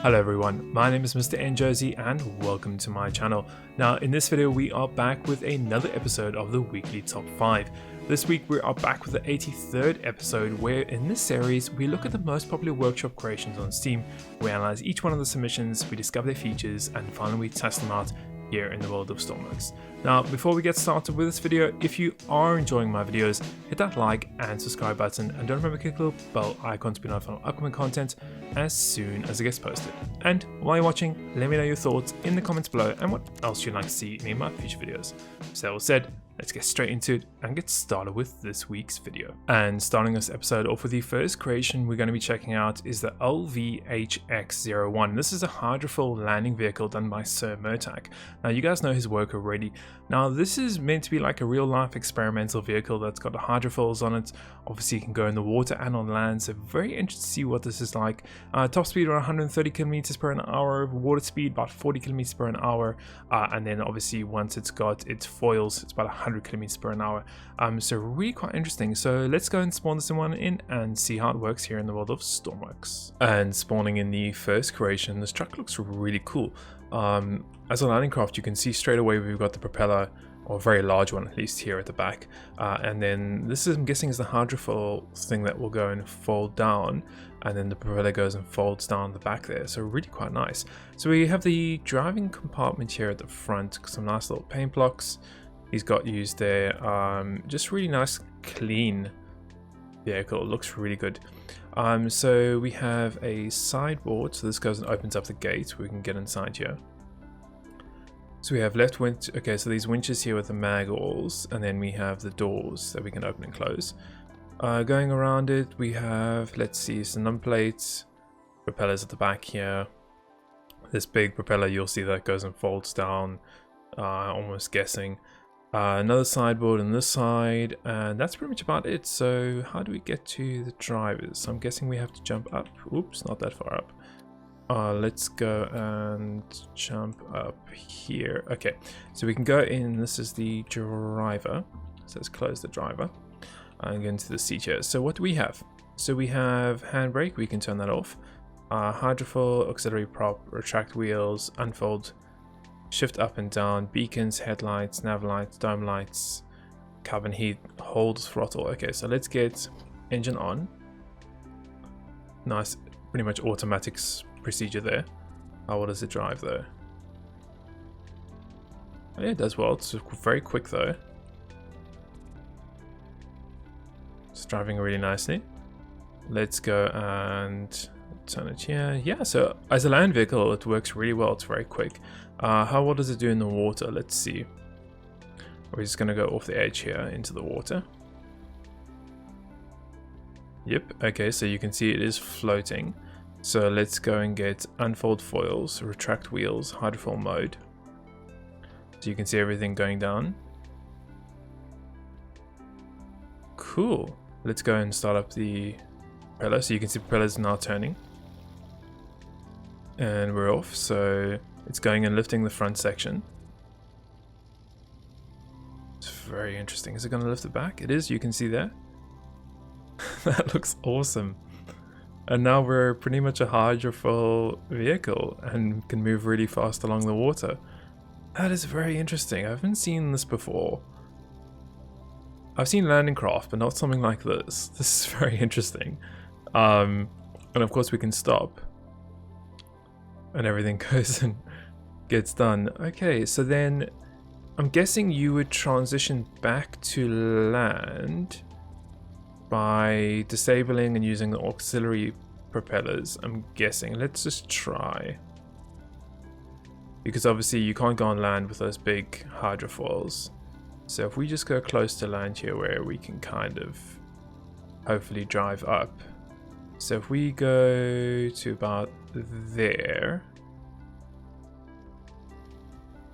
Hello everyone, my name is MrNJersey and welcome to my channel. Now in this video we are back with another episode of the weekly top 5. This week we are back with the 83rd episode where in this series we look at the most popular workshop creations on Steam, we analyze each one of the submissions, we discover their features and finally we test them out here in the world of Stormworks. Now before we get started with this video, if you are enjoying my videos, hit that like and subscribe button and don't remember to click the little bell icon to be notified of upcoming content as soon as it gets posted. And while you're watching, let me know your thoughts in the comments below and what else you'd like to see in my future videos. So that all said, let's get straight into it and get started with this week's video. And starting this episode off with the first creation we're going to be checking out is the LVHX-01. This is a Hydrofoil landing vehicle done by Sir Murtak. Now you guys know his work already. Now this is meant to be like a real life experimental vehicle that's got hydrofoils on it. Obviously you can go in the water and on land, so very interested to see what this is like. Top speed around 130 kilometers per hour, water speed about 40 kilometers per hour, and then obviously once it's got its foils it's about 100 kilometers per hour. So really quite interesting. So let's go and spawn this one in and see how it works here in the world of Stormworks. And spawning in the first creation, this truck looks really cool. As a landing craft you can see straight away we've got the propeller, or a very large one at least here at the back, and then this is, I'm guessing, is the hydrofoil thing that will go and fold down, and then the propeller goes and folds down the back there, so really quite nice. So we have the driving compartment here at the front, some nice little paint blocks he's got used there. Just really nice clean vehicle, looks really good. So we have a sideboard, so this goes and opens up the gate, we can get inside here. So we have left winch, okay, so these winches here with the mag walls, and then we have the doors that we can open and close. Going around it, we have, let's see, some number plates, propellers at the back here. This big propeller, you'll see that goes and folds down, almost guessing. Another sideboard on this side, and that's pretty much about it. So how do we get to the drivers? I'm guessing we have to jump up. Oops, not that far up. Let's go and jump up here. Okay, so we can go in. This is the driver. So let's close the driver and get into the seat here. So what do we have? So we have handbrake. We can turn that off. Hydrofoil, auxiliary prop, retract wheels, unfold, shift up and down, beacons, headlights, nav lights, dome lights, cabin heat, hold throttle. Okay, so let's get engine on. Nice, pretty much automatic procedure there. What does it drive though? Oh, yeah, it does well. It's very quick though. It's driving really nicely. Let's go and turn it here. Yeah, so as a land vehicle it works really well. It's very quick. What does it do in the water? Let's see. We're just gonna go off the edge here into the water. Yep, okay, so you can see it is floating. So let's go and get unfold foils, retract wheels, hydrofoil mode. So you can see everything going down. Cool. Let's go and start up the propeller. So you can see the propeller's now turning. And we're off. So it's going and lifting the front section. It's very interesting. Is it going to lift it back? It is. You can see there. That looks awesome. And now we're pretty much a hydrofoil vehicle and can move really fast along the water. That is very interesting. I haven't seen this before. I've seen landing craft, but not something like this. This is very interesting. And of course we can stop. And everything goes and gets done. Okay, so then I'm guessing you would transition back to land by disabling and using the auxiliary propellers, I'm guessing. Let's just try. Because obviously you can't go on land with those big hydrofoils. So if we just go close to land here where we can kind of hopefully drive up. So if we go to about there.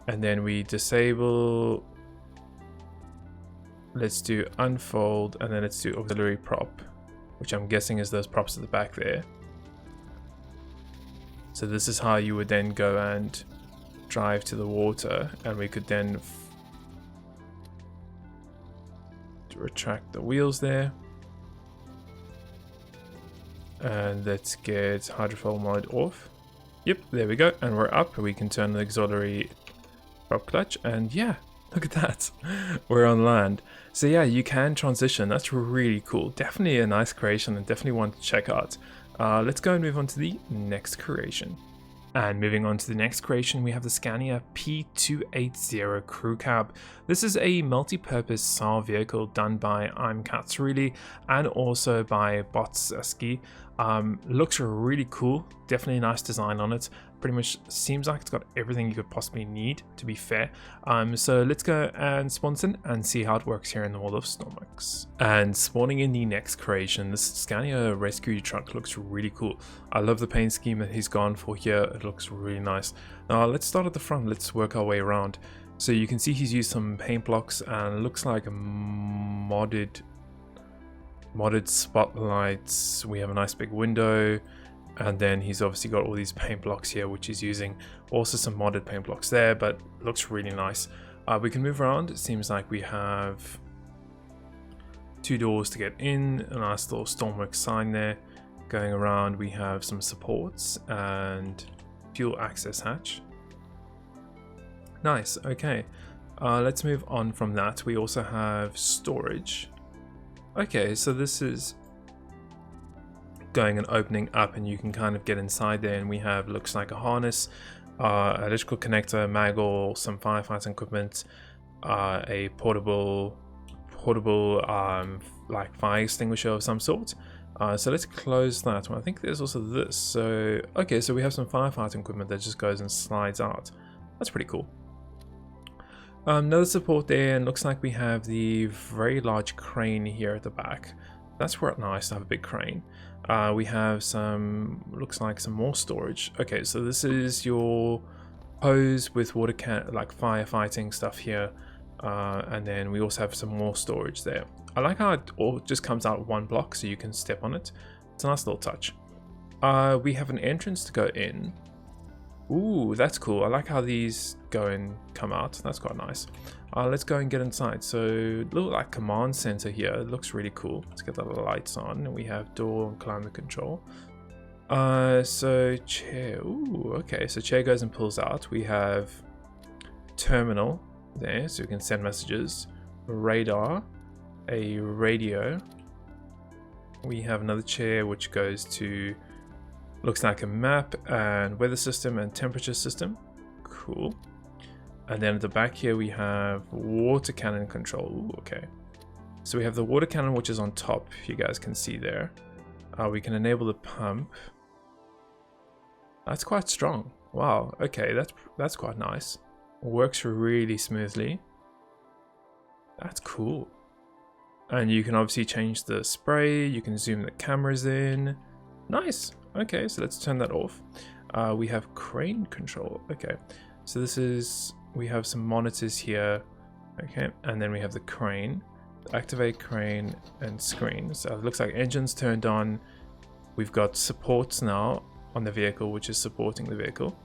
And then we disable. Let's do unfold and then let's do auxiliary prop, which I'm guessing is those props at the back there. So this is how you would then go and drive to the water, and we could then retract the wheels there. And let's get hydrofoil mode off. Yep, there we go, and we're up. We can turn the auxiliary prop clutch, and yeah, look at that. We're on land. So yeah, you can transition. That's really cool. Definitely a nice creation and definitely one to check out. Let's go and move on to the next creation. And moving on to the next creation, we have the Scania P280 Crew Cab. This is a multi-purpose SAR vehicle done by I'm Katsurili and also by Botsaski. Looks really cool, definitely a nice design on it. Pretty much seems like it's got everything you could possibly need, to be fair. So let's go and spawn in and see how it works here in the world of Stormworks. And spawning in the next creation, this Scania rescue truck looks really cool. I love the paint scheme that he's gone for here. It looks really nice. Now let's start at the front. Let's work our way around. So you can see he's used some paint blocks and it looks like a modded spotlights. We have a nice big window. And then he's obviously got all these paint blocks here, which he's using. Also some modded paint blocks there, but looks really nice. We can move around. It seems like we have 2 doors to get in. A nice little Stormworks sign there. Going around, we have some supports and fuel access hatch. Nice, okay. Let's move on from that. We also have storage. Okay, so this is going and opening up and you can kind of get inside there, and we have, looks like a harness, electrical connector, maggle, some firefighting equipment, a portable like fire extinguisher of some sort. So let's close that one. I think there's also this. So okay, so we have some firefighting equipment that just goes and slides out. That's pretty cool. Another support there, and looks like we have the very large crane here at the back. That's quite nice to have a big crane. We have some, looks like some more storage. Okay, so this is your hose with water can, like firefighting stuff here. And then we also have some more storage there. I like how it all just comes out one block so you can step on it. It's a nice little touch. We have an entrance to go in. Ooh, that's cool. I like how these go and come out. That's quite nice. Let's go and get inside. So, little like command center here. It looks really cool. Let's get the lights on. And we have door and climate control. So chair. Ooh, okay. So chair goes and pulls out. We have terminal there, so we can send messages. Radar, a radio. We have another chair which goes to, looks like a map and weather system and temperature system. Cool. And then at the back here we have water cannon control. Ooh, okay. So we have the water cannon which is on top, if you guys can see there. We can enable the pump. That's quite strong. Wow, okay, that's quite nice. Works really smoothly. That's cool. And you can obviously change the spray, you can zoom the cameras in. Nice. Okay, so let's turn that off. We have crane control. Okay, so this is, we have some monitors here. Okay, and then we have the crane. Activate crane and screen. So it looks like engines turned on. We've got supports now on the vehicle, which is supporting the vehicle.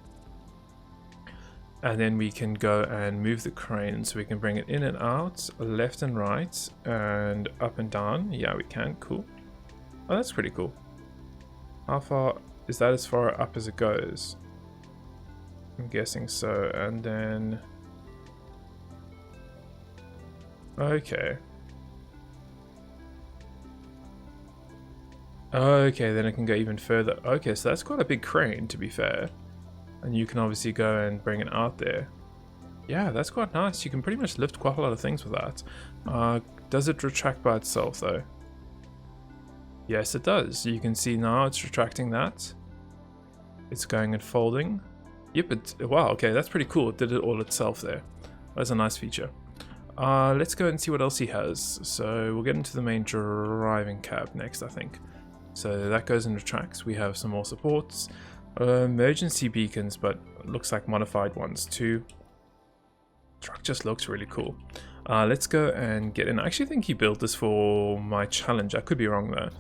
And then we can go and move the crane, so we can bring it in and out, left and right, and up and down. Yeah, we can. Cool. Oh, that's pretty cool. How far is that? As far up as it goes? I'm guessing so. And then, okay. Okay, then it can go even further. Okay, so that's quite a big crane, to be fair. And you can obviously go and bring it out there. Yeah, that's quite nice. You can pretty much lift quite a lot of things with that. Does it retract by itself though? Yes, it does. You can see now it's retracting that. It's going and folding. Yep, wow, okay, that's pretty cool. It did it all itself there. That's a nice feature. Let's go and see what else he has. So we'll get into the main driving cab next, I think. So that goes and retracts. We have some more supports. Emergency beacons, but looks like modified ones too. Truck just looks really cool. Let's go and get in. I actually think he built this for my challenge. I could be wrong though.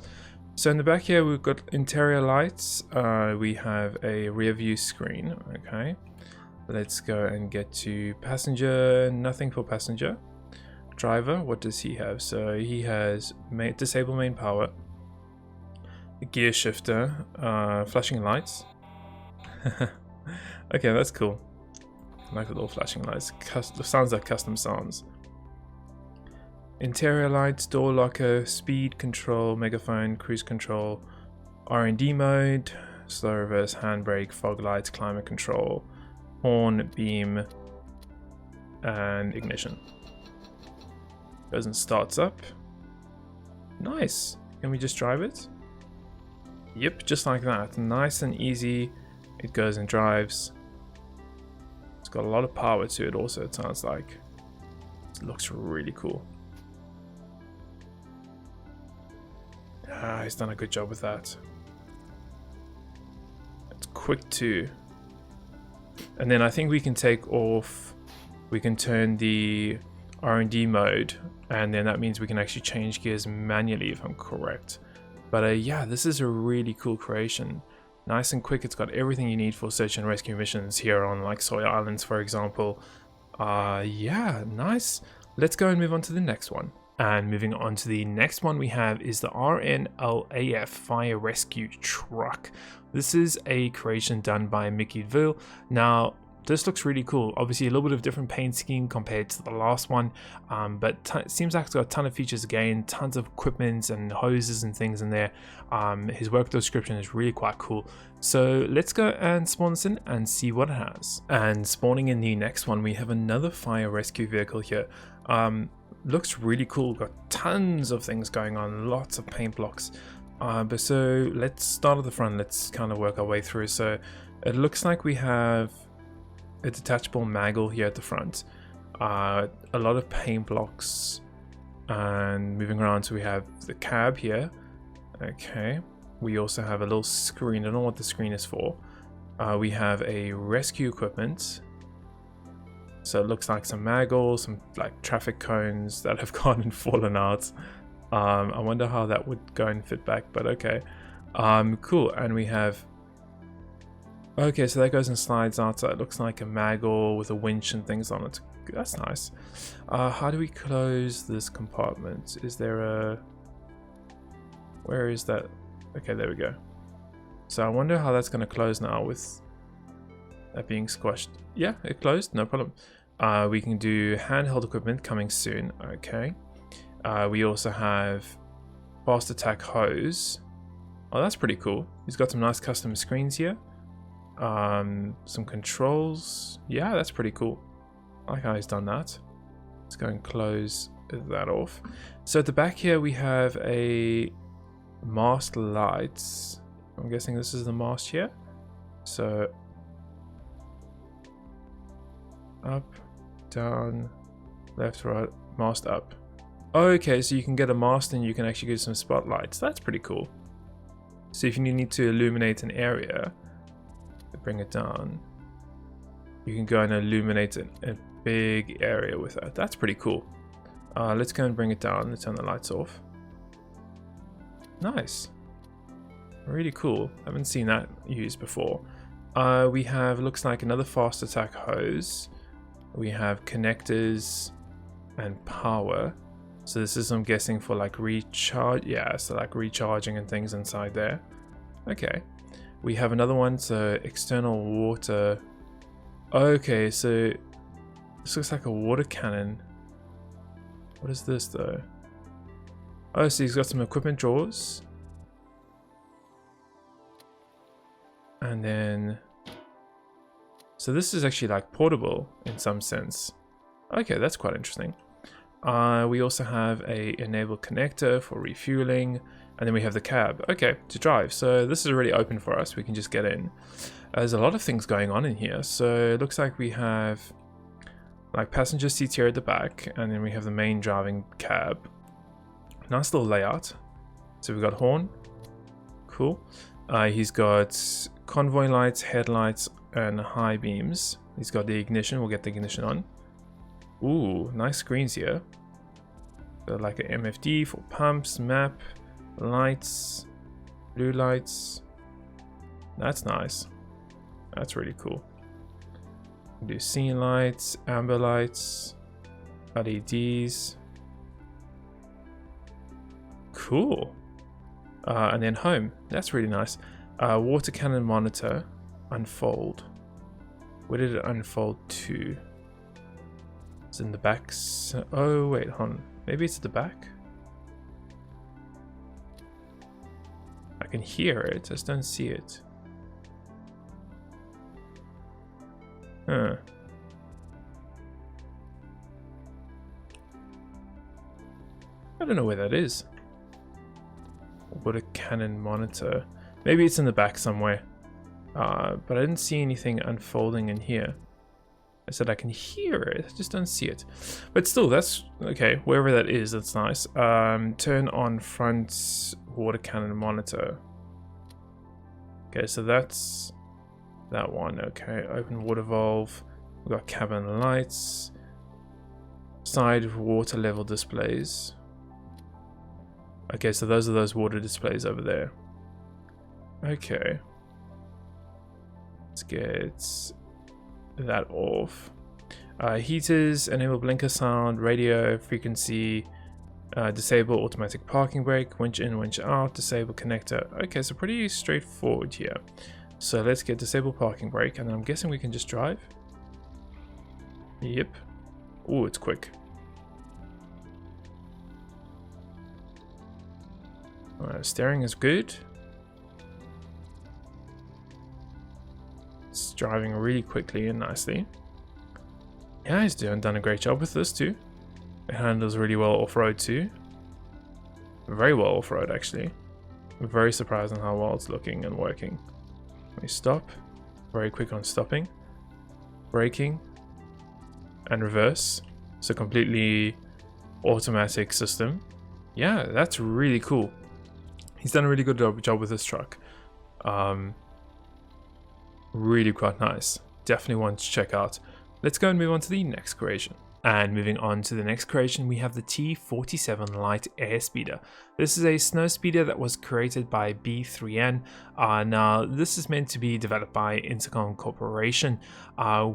So in the back here we've got interior lights. We have a rear view screen. Okay, let's go and get to passenger. Nothing for passenger. Driver, what does he have? So he has disable main power, a gear shifter, flashing lights. Okay, that's cool. I like the little flashing lights. Sounds like custom sounds. Interior lights, door locker, speed control, megaphone, cruise control, R&D mode, slow reverse, handbrake, fog lights, climate control, horn, beam, and ignition. Goes and starts up. Nice. Can we just drive it? Yep, just like that. Nice and easy. It goes and drives. It's got a lot of power to it also, it sounds like. It looks really cool. Ah, he's done a good job with that. It's quick too. And then I think we can take off, we can turn the R&D mode, and then that means we can actually change gears manually if I'm correct. But yeah, this is a really cool creation. Nice and quick. It's got everything you need for search and rescue missions here on like Sawyer Islands, for example. Yeah, nice. Let's go and move on to the next one. And moving on to the next one we have is the RNLAF Fire Rescue Truck. This is a creation done by Mickey Ville. Now, this looks really cool. Obviously a little bit of different paint scheme compared to the last one, but it seems like it's got a ton of features again, tons of equipment and hoses and things in there. His work description is really quite cool. So let's go and spawn this in and see what it has. And spawning in the next one, we have another fire rescue vehicle here. Looks really cool, got tons of things going on, lots of paint blocks. But so let's start at the front, let's kind of work our way through. So it looks like we have a detachable maggle here at the front, a lot of paint blocks, and moving around. So we have the cab here. Okay, we also have a little screen. I don't know what the screen is for. We have a rescue equipment. So it looks like some maggles, some like traffic cones that have gone and fallen out. I wonder how that would go and fit back, but okay. Cool. And we have, okay, so that goes and slides out. So it looks like a maggle with a winch and things on it. That's nice. How do we close this compartment? Is there a, where is that? Okay, there we go. So I wonder how that's going to close now with that being squashed. Yeah, it closed, no problem. We can do handheld equipment coming soon. Okay. We also have fast attack hose. Oh, that's pretty cool. He's got some nice custom screens here. Some controls. Yeah, that's pretty cool. I like how he's done that. Let's go and close that off. So at the back here we have a mast lights. I'm guessing this is the mast here. So up, down, left, right, mast up. Okay, so you can get a mast and you can actually get some spotlights. That's pretty cool. So if you need to illuminate an area, bring it down, you can go and illuminate a big area with that. That's pretty cool. Let's go and bring it down. Let's turn the lights off. Nice. Really cool. Haven't seen that used before. We have, looks like another fast attack hose. We have connectors and power. So this is, I'm guessing, for like recharge. Yeah, so like recharging and things inside there. Okay. We have another one, so external water. Okay, so this looks like a water cannon. What is this though? Oh, so he's got some equipment drawers. And then, so this is actually like portable in some sense. Okay, that's quite interesting. We also have a enable connector for refueling, and then we have the cab, okay, to drive. So this is already open for us. We can just get in. There's a lot of things going on in here. So it looks like we have like passenger seats here at the back, and then we have the main driving cab. Nice little layout. So we've got horn, cool. He's got convoy lights, headlights, and high beams. He's got the ignition. We'll get the ignition on. Ooh, nice screens here. So like an MFD for pumps, map, lights, blue lights. That's nice. That's really cool. Do scene lights, amber lights, LEDs. Cool. And then home. That's really nice. Water cannon monitor. unfold? Where did it unfold to? It's in the back. Oh wait, hold on. Maybe it's at the back? I can hear it, I just don't see it. Huh. I don't know where that is. Water cannon monitor. Maybe it's in the back somewhere. But I didn't see anything unfolding in here. I said I can hear it, I just don't see it. But still, that's okay. Wherever that is, that's nice. Turn on front water cannon monitor. Okay, so that's that one. Okay, open water valve. We've got cabin lights. Side water level displays. Okay, so those are those water displays over there. Okay. Let's get that off. Heaters, enable blinker sound, radio frequency, disable automatic parking brake, winch in, winch out, disable connector. Okay, so pretty straightforward here. So let's get disable parking brake, and I'm guessing we can just drive. Yep. Oh, it's quick. Steering is good. It's driving really quickly and nicely. Yeah, he's done a great job with this too. It handles really well off-road too. Very well off-road actually. I'm very surprised on how well it's looking and working. Let me stop. Very quick on stopping. Braking. And reverse. So completely automatic system. Yeah, that's really cool. He's done a really good job with this truck. Really quite nice. Definitely one to check out. Let's go and move on to the next creation. And moving on to the next creation, we have the T47 Light Airspeeder. This is a snow speeder that was created by B3N. Now, this is meant to be developed by Intercom Corporation.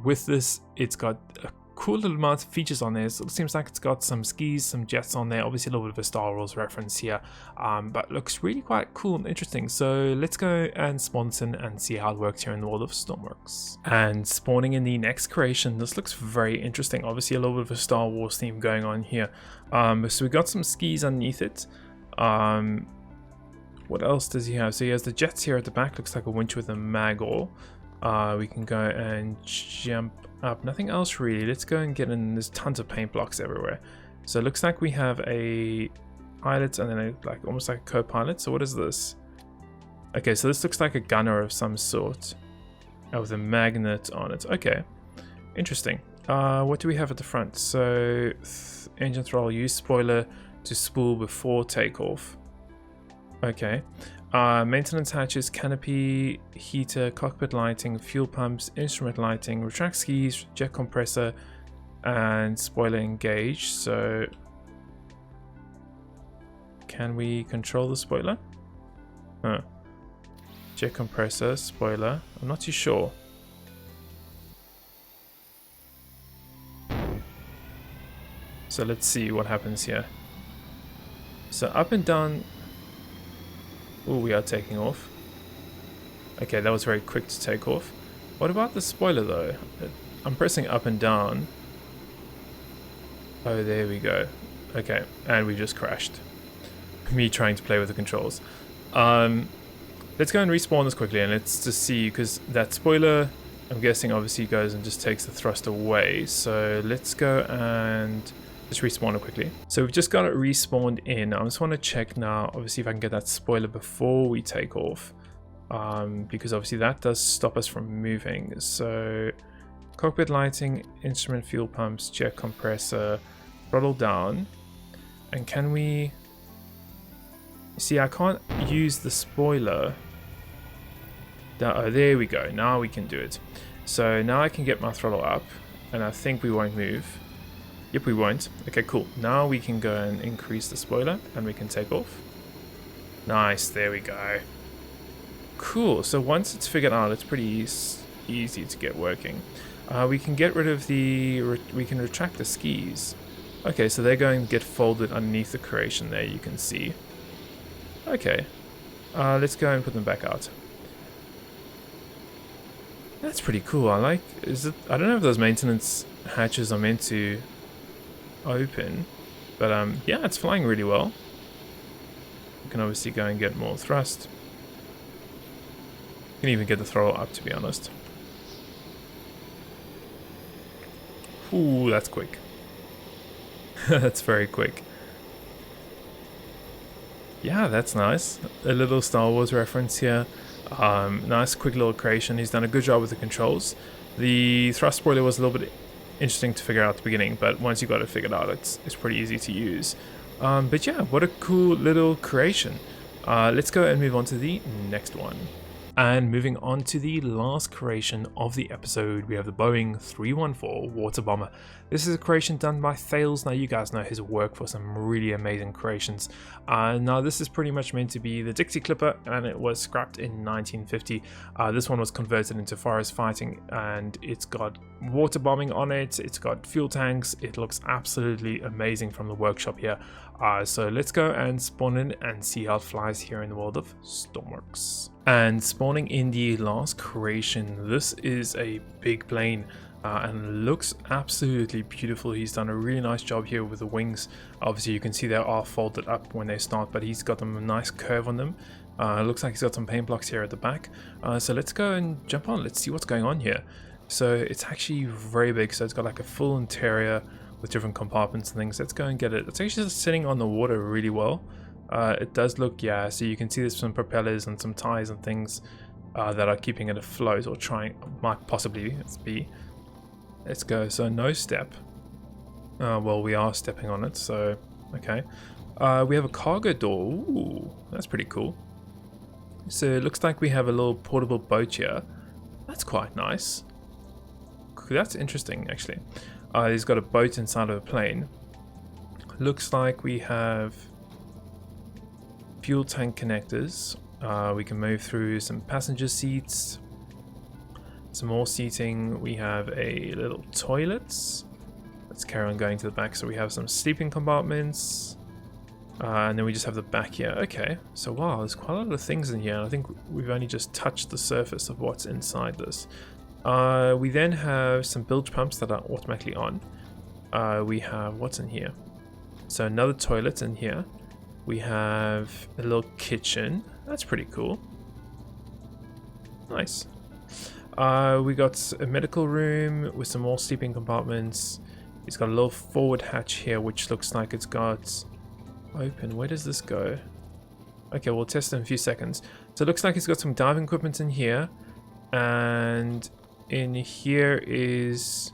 With this, it's got a cool little amount of features on there. So it seems like it's got some skis, some jets on there, obviously a little bit of a Star Wars reference here, but looks really quite cool and interesting. So let's go and spawn this in and see how it works here in the world of Stormworks. And spawning in the next creation, this looks very interesting. Obviously a little bit of a Star Wars theme going on here. So we got some skis underneath it. What else does he have? So he has the jets here at the back, looks like a winch with a magor. We can go and jump up. Nothing else really. Let's go and get in. There's tons of paint blocks everywhere. So it looks like we have a pilot and then almost like a co-pilot. So what is this? Okay, so this looks like a gunner of some sort with a magnet on it. Okay, interesting. What do we have at the front? So engine throttle, use spoiler to spool before takeoff. Okay. Maintenance hatches, canopy, heater, cockpit lighting, fuel pumps, instrument lighting, retract skis, jet compressor, and spoiler engage. So, can we control the spoiler? Huh. Jet compressor, spoiler. I'm not too sure. So let's see what happens here. So up and down. Oh, we are taking off. Okay, that was very quick to take off. What about the spoiler though? I'm pressing up and down. Oh, there we go. Okay, and we just crashed. Me trying to play with the controls. Let's go and respawn this quickly and let's just see, because that spoiler, I'm guessing obviously goes and just takes the thrust away. So let's go and just respawn it quickly. So we've just got it respawned in. I just want to check now, obviously, if I can get that spoiler before we take off. Because obviously that does stop us from moving. So cockpit lighting, instrument fuel pumps, jet compressor, throttle down. And can we... See, I can't use the spoiler. Oh, there we go. Now we can do it. So now I can get my throttle up. And I think we won't move. Yep, we won't. Okay, cool. Now we can go and increase the spoiler and we can take off. Nice, there we go. Cool, so once it's figured out, it's pretty easy to get working. We can get rid of the... we can retract the skis. Okay, so they're going to get folded underneath the creation there, you can see. Okay, let's go and put them back out. That's pretty cool. I like, I don't know if those maintenance hatches are meant to open, but yeah, it's flying really well. You can obviously go and get more thrust. You can even get the throttle up, to be honest. Ooh, that's quick. That's very quick. Yeah, that's nice. A little Star Wars reference here. Nice quick little creation. He's done a good job with the controls. The thrust spoiler was a little bit interesting to figure out at the beginning, but once you got it figured out, it's pretty easy to use. But yeah, what a cool little creation. Let's go and move on to the next one. And moving on to the last creation of the episode, we have the Boeing 314 water bomber. This is a creation done by Thales. Now you guys know his work for some really amazing creations. Now this is pretty much meant to be the Dixie Clipper, and it was scrapped in 1950. This one was converted into forest fighting, and it's got water bombing on it, it's got fuel tanks. It looks absolutely amazing from the workshop here. So let's go and spawn in and see how it flies here in the world of Stormworks. And spawning in the last creation, this is a big plane and looks absolutely beautiful. He's done a really nice job here with the wings. Obviously you can see they are folded up when they start, but he's got them a nice curve on them. Looks like he's got some paint blocks here at the back. So let's go and jump on. Let's see what's going on here. So it's actually very big. So it's got like a full interior with different compartments and things. Let's go and get it. It's actually just sitting on the water really well. It does look, yeah, so you can see there's some propellers and some ties and things that are keeping it afloat, or might possibly be. Let's go. So no step. Well, we are stepping on it, so okay. We have a cargo door. Ooh, that's pretty cool. So it looks like we have a little portable boat here. That's quite nice. That's interesting, actually. He's got a boat inside of a plane. Looks like we have fuel tank connectors. We can move through some passenger seats, some more seating. We have a little toilets. Let's carry on going to the back. So we have some sleeping compartments, and then we just have the back here. Okay, so wow, there's quite a lot of things in here. I think we've only just touched the surface of what's inside this. We then have some bilge pumps that are automatically on. We have, what's in here? So another toilet in here. We have a little kitchen. That's pretty cool. Nice. We got a medical room with some more sleeping compartments. It's got a little forward hatch here, which looks like it's got open. Where does this go? Okay, we'll test it in a few seconds. So it looks like it's got some diving equipment in here, and in here is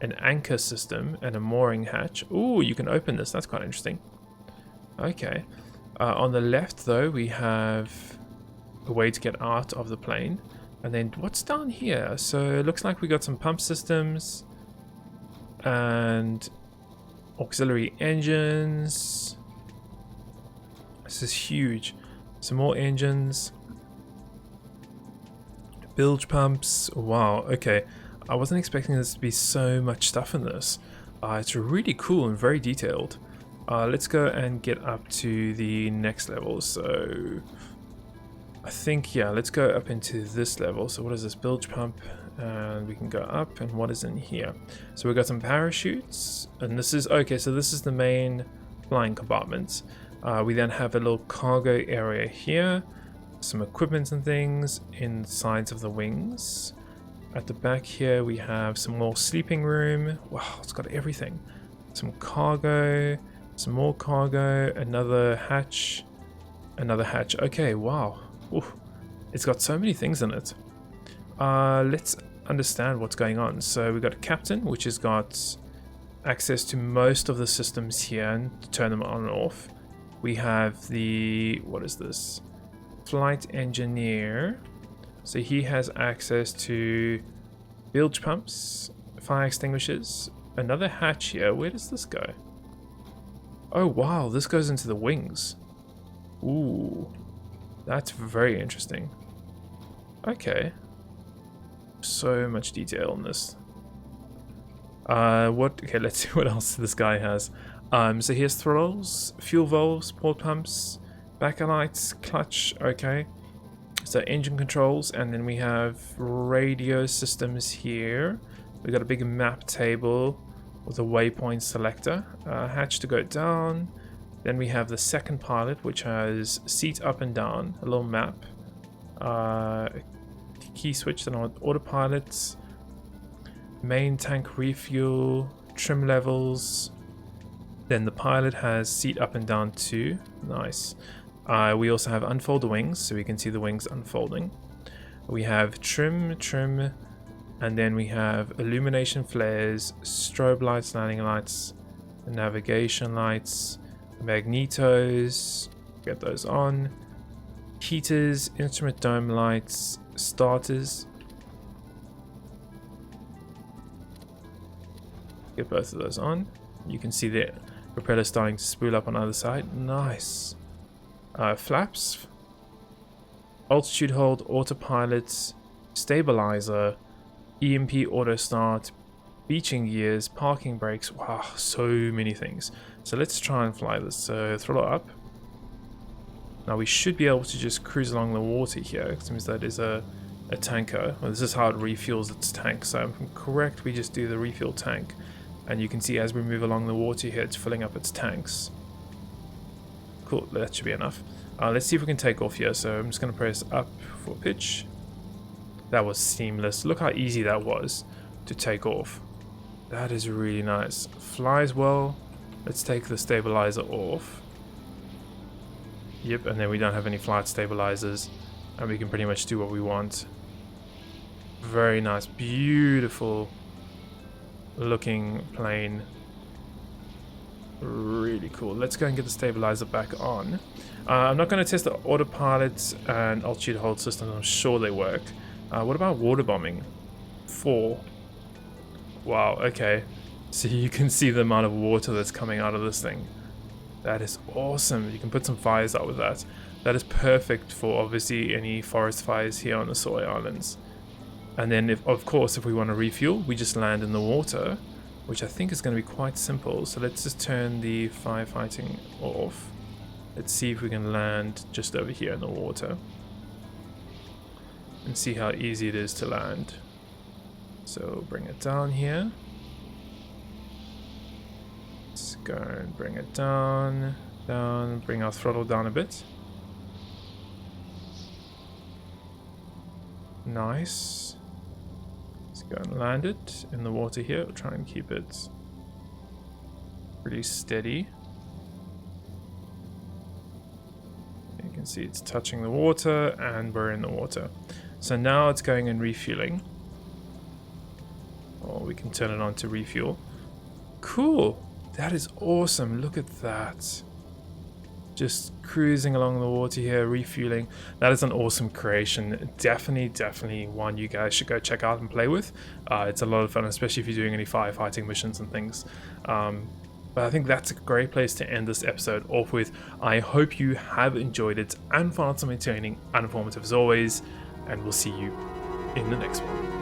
an anchor system and a mooring hatch. Ooh, you can open this. That's quite interesting. Okay. On the left, though, we have a way to get out of the plane. And then what's down here? So it looks like we got some pump systems and auxiliary engines. This is huge. Some more engines. Bilge pumps. Wow, okay. I wasn't expecting there to be so much stuff in this. It's really cool and very detailed. Let's go and get up to the next level. So I think, yeah, let's go up into this level. So what is this? Bilge pump. And we can go up. And what is in here? So we've got some parachutes. And this is, okay, so this is the main flying compartment. We then have a little cargo area here. Some equipment and things in the sides of the wings. At the back here we have some more sleeping room. Wow, it's got everything. Some cargo, some more cargo, another hatch, another hatch. Okay, wow. Ooh, it's got so many things in it. Let's understand what's going on. So we've got a captain, which has got access to most of the systems here and to turn them on and off. We have the, what is this? Flight engineer. So he has access to bilge pumps, fire extinguishers, another hatch here. Where does this go? Oh wow, this goes into the wings. Ooh, that's very interesting. Okay, so much detail on this. Okay, let's see what else this guy has. So here's throttles, fuel valves, port pumps, backer lights, clutch. Okay, So engine controls, and then we have radio systems here. We got a big map table with a waypoint selector, hatch to go down. Then we have the second pilot, which has seat up and down, a little map, key switch, then on autopilot, main tank refuel, trim levels. Then the pilot has seat up and down too. Nice. We also have unfold the wings, so we can see the wings unfolding. We have trim, and then we have illumination flares, strobe lights, landing lights, navigation lights, magnetos, get those on, heaters, instrument dome lights, starters, get both of those on. You can see the propeller starting to spool up on either side. Nice. Flaps, altitude hold, autopilot, stabilizer, EMP auto start, beaching gears, parking brakes. Wow, so many things. So let's try and fly this. So throttle up. Now we should be able to just cruise along the water here, because it means that is a tanker. Well, this is how it refuels its tank. So if I'm correct, we just do the refuel tank. And you can see as we move along the water here, it's filling up its tanks. Cool, that should be enough. Let's see if we can take off here. So I'm just going to press up for pitch. That was seamless. Look how easy that was to take off. That is really nice. Flies well. Let's take the stabilizer off. Yep, and then we don't have any flight stabilizers. And we can pretty much do what we want. Very nice. Beautiful looking plane. Really cool. Let's go and get the stabilizer back on. I'm not going to test the autopilot and altitude hold systems. I'm sure they work. What about water bombing? 4. Wow, okay. So you can see the amount of water that's coming out of this thing. That is awesome. You can put some fires out with that. That is perfect for obviously any forest fires here on the Soy Islands. And then of course if we want to refuel, we just land in the water, which I think is going to be quite simple. So let's just turn the firefighting off. Let's see if we can land just over here in the water. And see how easy it is to land. So bring it down here. Let's go and bring it down, bring our throttle down a bit. Nice. Let's go and land it in the water here. We'll try and keep it pretty steady. You can see it's touching the water and we're in the water. So now it's going and refueling. Or we can turn it on to refuel. Cool. That is awesome. Look at that. Just cruising along the water here, refueling. That is an awesome creation. Definitely one you guys should go check out and play with. It's a lot of fun, especially if you're doing any firefighting missions and things. But I think that's a great place to end this episode off with. I hope you have enjoyed it and found some entertaining and informative as always. And we'll see you in the next one.